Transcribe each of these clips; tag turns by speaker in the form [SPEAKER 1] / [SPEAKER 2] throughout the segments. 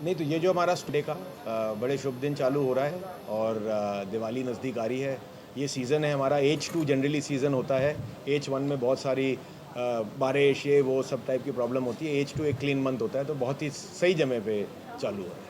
[SPEAKER 1] नहीं तो ये जो हमारा डे का बड़े शुभ दिन चालू हो रहा है और दिवाली नज़दीक आ रही है। ये सीज़न है हमारा H2 जनरली सीज़न होता है। H1 में बहुत सारी बारिश ये वो सब टाइप की प्रॉब्लम होती है। H2 एक क्लीन मंथ होता है, तो बहुत ही सही जगह पे चालू हो रहा है।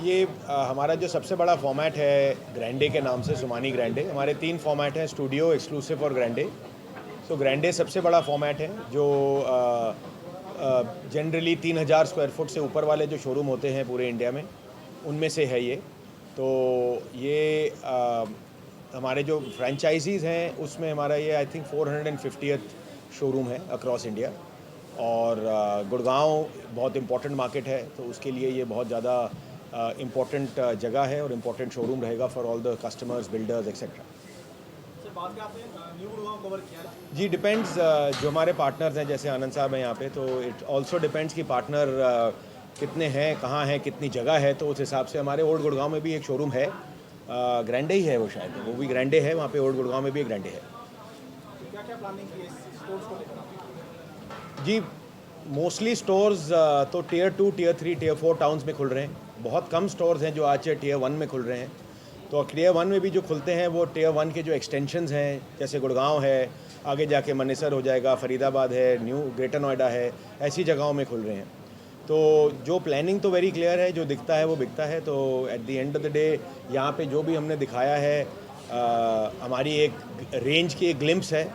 [SPEAKER 1] ये हमारा जो सबसे बड़ा फॉर्मेट है ग्रैंडे के नाम से, सुमानी ग्रैंडे। हमारे 3 फॉर्मेट हैं, स्टूडियो, एक्सक्लूसिव और ग्रैंडे। तो ग्रैंडे सबसे बड़ा फॉर्मेट है जो जनरली 3000 स्क्वायर फुट से ऊपर वाले जो शोरूम होते हैं पूरे इंडिया में, उनमें से है ये। तो ये हमारे जो फ्रेंचाइजीज़ हैं उसमें हमारा ये आई थिंक 450th शोरूम है अक्रॉस इंडिया। और गुड़गांव बहुत इम्पोर्टेंट मार्केट है, तो उसके लिए ये बहुत ज़्यादा इम्पोर्टेंट जगह है और इम्पोर्टेंट शोरूम रहेगा for all the customers, builders etcetera. जी डिपेंड्स, जो हमारे पार्टनर्स हैं जैसे आनंद साहब हैं यहाँ पे, तो इट ऑल्सो डिपेंड्स कि पार्टनर कितने हैं, कहाँ हैं, कितनी जगह है। तो उस हिसाब से हमारे ओल्ड गुड़गांव में भी एक शोरूम है, ग्रैंडे ही है वो, शायद वो भी ग्रैंडे है। वहाँ पे ओल्ड गुड़गांव में भी एक ग्रैंडे है।
[SPEAKER 2] क्या क्या प्लानिंग की है इस स्टोर्स को लेकर?
[SPEAKER 1] जी मोस्टली स्टोर्स तो टियर 2, टियर 3, टियर 4 टाउन्स में खुल रहे हैं। बहुत कम स्टोर्स हैं जो आज टियर 1 में खुल रहे हैं। तो टियर 1 में भी जो खुलते हैं वो टियर 1 के जो एक्सटेंशंस हैं, जैसे गुड़गांव है, आगे जाके मनेसर हो जाएगा, फरीदाबाद है, न्यू ग्रेटर नोएडा है, ऐसी जगहों में खुल रहे हैं। तो जो प्लानिंग तो वेरी क्लियर है, जो दिखता है वो बिकता है। तो at the end of the day यहाँ पे जो भी हमने दिखाया है, हमारी एक रेंज की एक ग्लिम्स है।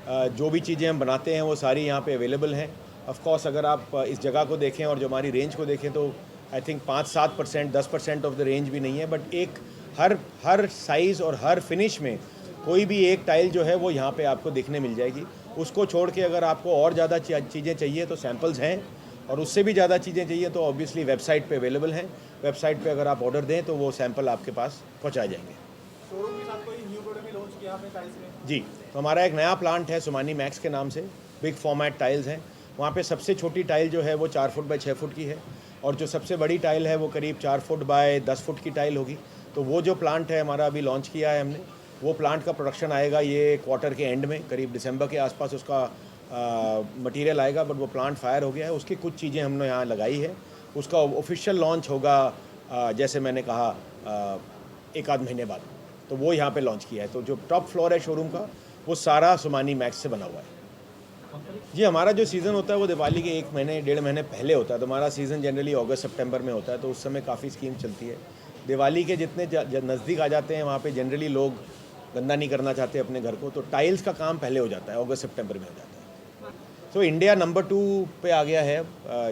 [SPEAKER 1] जो भी चीज़ें हम बनाते हैं वो सारी यहाँ पे अवेलेबल हैं। ऑफ कोर्स अगर आप इस जगह को देखें और जो हमारी रेंज को देखें तो I think 5-7%, 10% of the range भी नहीं है, बट एक हर साइज़ और हर फिनिश में कोई भी एक टाइल जो है वो यहाँ पे आपको देखने मिल जाएगी। उसको छोड़ के अगर आपको और ज़्यादा चीज़ें चाहिए तो सैम्पल्स हैं, और उससे भी ज़्यादा चीज़ें चाहिए तो ऑब्वियसली वेबसाइट पे अवेलेबल हैं। वेबसाइट पे अगर आप ऑर्डर दें तो वो सैंपल आपके पास पहुँचाए जाएंगे।
[SPEAKER 2] शोरूम के साथ कोई न्यू प्रोडक्ट भी लॉन्च किया आपने टाइल्स में?
[SPEAKER 1] जी, तो हमारा एक नया प्लांट है सुमानी मैक्स के नाम से, बिग फॉर्मेट टाइल्स हैं। वहाँ पे सबसे छोटी टाइल जो है वो 4 फुट बाय 6 फुट की है, और जो सबसे बड़ी टाइल है वो करीब 4 फुट बाय 10 फुट की टाइल होगी। तो वो जो प्लांट है हमारा अभी लॉन्च किया है हमने, वो प्लांट का प्रोडक्शन आएगा ये क्वार्टर के एंड में, करीब दिसंबर के आसपास उसका मटेरियल आएगा। बट वो प्लांट फायर हो गया है, उसकी कुछ चीज़ें हमने यहाँ लगाई है। उसका ऑफिशियल लॉन्च होगा जैसे मैंने कहा 1 आध महीने बाद। तो वो यहाँ पे लॉन्च किया है। तो जो टॉप फ्लोर है शोरूम का वो सारा सुमानी मैक्स से बना हुआ है। जी हमारा जो सीज़न होता है वो दिवाली के 1 महीने 1.5 महीने पहले होता है। तो हमारा सीज़न जनरली अगस्त सितंबर में होता है, तो उस समय काफ़ी स्कीम चलती है। दिवाली के जितने नज़दीक आ जाते हैं वहाँ पे जनरली लोग गंदा नहीं करना चाहते अपने घर को, तो टाइल्स का काम पहले हो जाता है, अगस्त सितंबर में हो जाता है। तो इंडिया नंबर 2 पे आ गया है,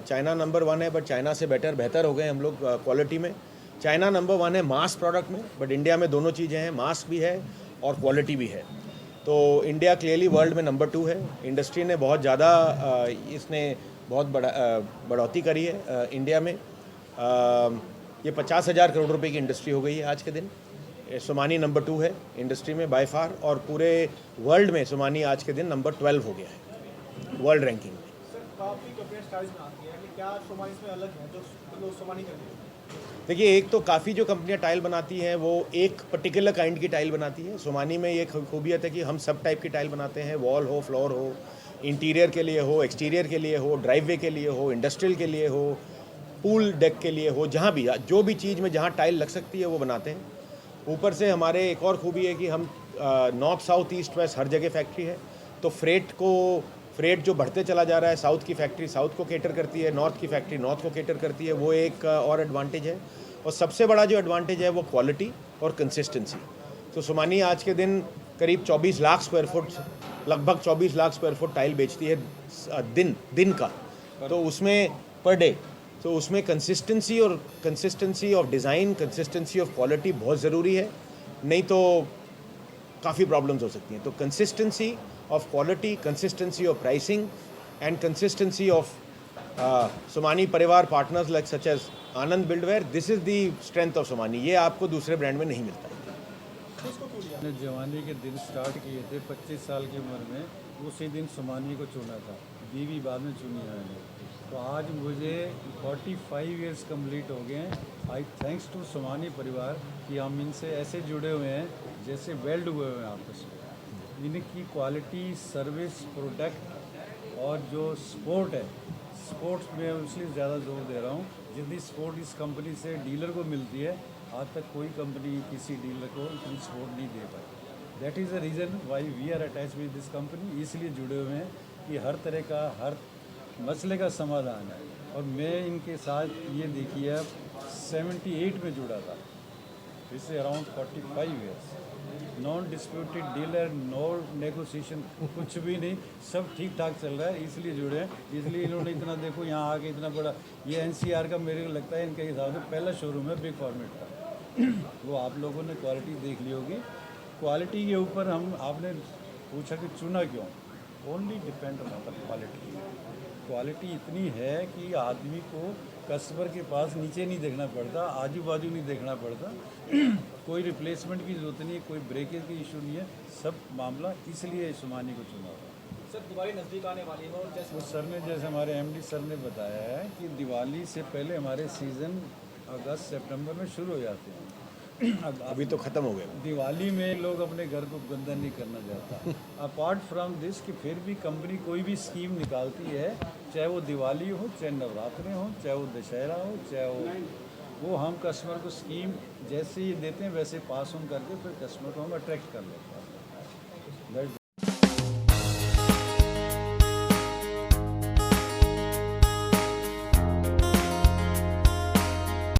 [SPEAKER 1] चाइना नंबर 1 है, बट चाइना से बेहतर हो गए हम लोग क्वालिटी में। चाइना नंबर 1 है मास प्रोडक्ट में, बट इंडिया में दोनों चीज़ें हैं, मास भी है और क्वालिटी भी है। तो इंडिया क्लियरली वर्ल्ड में नंबर 2 है। इंडस्ट्री ने बहुत ज़्यादा इसने बहुत बढ़ोतरी करी है इंडिया में। ये 50,000 करोड़ रुपए की इंडस्ट्री हो गई है आज के दिन। सोमानी नंबर 2 है इंडस्ट्री में बाय फार, और पूरे वर्ल्ड में सोमानी आज के दिन नंबर 12 हो गया है वर्ल्ड रैंकिंग में।
[SPEAKER 2] सर काफ़ी कंपनियां टाइल्स बनाती हैं, कि क्या सोमानी इसमें अलग है जो सोमानी करती है?
[SPEAKER 1] देखिए, एक तो काफ़ी जो कंपनियां टाइल बनाती हैं वो एक पर्टिकुलर काइंड की टाइल बनाती है। सोमानी में ये खूबियत है कि हम सब टाइप की टाइल बनाते हैं, वॉल हो, फ्लोर हो, इंटीरियर के लिए हो, एक्सटीरियर के लिए हो, ड्राइववे के लिए हो, इंडस्ट्रियल के लिए हो, पूल डेक के लिए हो, जहाँ भी जो भी चीज़ में जहाँ टाइल लग सकती है वो बनाते हैं। ऊपर से हमारे एक और खूबी है कि हम नॉर्थ साउथ ईस्ट वेस्ट हर जगह फैक्ट्री है, तो फ्रेट जो बढ़ते चला जा रहा है, साउथ की फैक्ट्री साउथ को केटर करती है, नॉर्थ की फैक्ट्री नॉर्थ को केटर करती है, वो एक और एडवांटेज है। और सबसे बड़ा जो एडवांटेज है वो क्वालिटी और कंसिस्टेंसी। तो सोमानी आज के दिन करीब 24 लाख स्क्वायर फुट, लगभग 24 लाख स्क्वायर फुट टाइल बेचती है दिन का, तो उसमें पर डे। तो उसमें consistency of design, consistency of quality बहुत ज़रूरी है, नहीं तो काफ़ी प्रॉब्लम्स हो सकती हैं। तो consistency of quality, consistency of pricing and consistency of Somani परिवार partners like such as Anand Buildware, this is the strength of Somani. ये आपको दूसरे ब्रांड में नहीं मिलता है।
[SPEAKER 2] इसको क्यों लिया?
[SPEAKER 3] मैंने जवानी के दिन स्टार्ट किए थे 25 साल की उम्र में, उसी दिन सोमानी को चुना था, बीवी बाद में चुनी है मैंने। तो आज मुझे 45 इयर्स कंप्लीट हो गए हैं। आई थैंक्स टू सोमानी परिवार कि हम इनसे ऐसे जुड़े हुए हैं जैसे वेल्ड हुए हुए हैं आपस में। इनकी क्वालिटी, सर्विस, प्रोडक्ट और जो सपोर्ट है, स्पोर्ट्स में इसलिए ज़्यादा जोर दे रहा हूँ। जितनी सपोर्ट इस कंपनी से डीलर को मिलती है, आज तक कोई कंपनी किसी डीलर को इतनी सपोर्ट नहीं दे पाई। That is the reason why we are attach with this company. इसलिए जुड़े हुए हैं कि हर तरह का, हर मसले का समाधान है। और मैं इनके साथ ये देखिए अब 78 में जुड़ा था, इससे around 45 years. Non disputed dealer, no negotiation, कुछ भी नहीं, सब ठीक ठाक चल रहा है, इसलिए जुड़े हैं। इसलिए इन्होंने इतना, देखो यहाँ आके इतना बड़ा, ये एनसीआर का मेरे को लगता है इनके हिसाब से पहला शोरूम है बिग फॉर्मेट का। वो आप लोगों ने क्वालिटी देख ली होगी। क्वालिटी के ऊपर आपने पूछा कि चुना क्यों, only depend on the quality. Quality इतनी है कि आदमी को कस्टमर के पास नीचे नहीं देखना पड़ता, आजू बाजू नहीं देखना पड़ता, कोई रिप्लेसमेंट की ज़रूरत नहीं है, कोई ब्रेकेज की इशू नहीं है, सब मामला। इसलिए सोमानी को चुना था।
[SPEAKER 2] सर दिवाली नज़दीक आने वाली है और जैसे
[SPEAKER 3] तो सर ने, जैसे हमारे एमडी सर ने बताया है कि दिवाली से पहले हमारे सीज़न अगस्त सितंबर में शुरू हो जाते हैं।
[SPEAKER 1] अभी तो ख़त्म हो गया।
[SPEAKER 3] दिवाली में लोग अपने घर को गंदा नहीं करना चाहता। अपार्ट फ्रॉम दिस कि फिर भी कंपनी कोई भी स्कीम निकालती है, चाहे वो दिवाली हो, चाहे नवरात्रे हो, चाहे वो दशहरा हो, चाहे वो हम कस्टमर को स्कीम जैसे ही देते हैं वैसे पास ऑन करके फिर कस्टमर को हम अट्रैक्ट कर लेते हैं।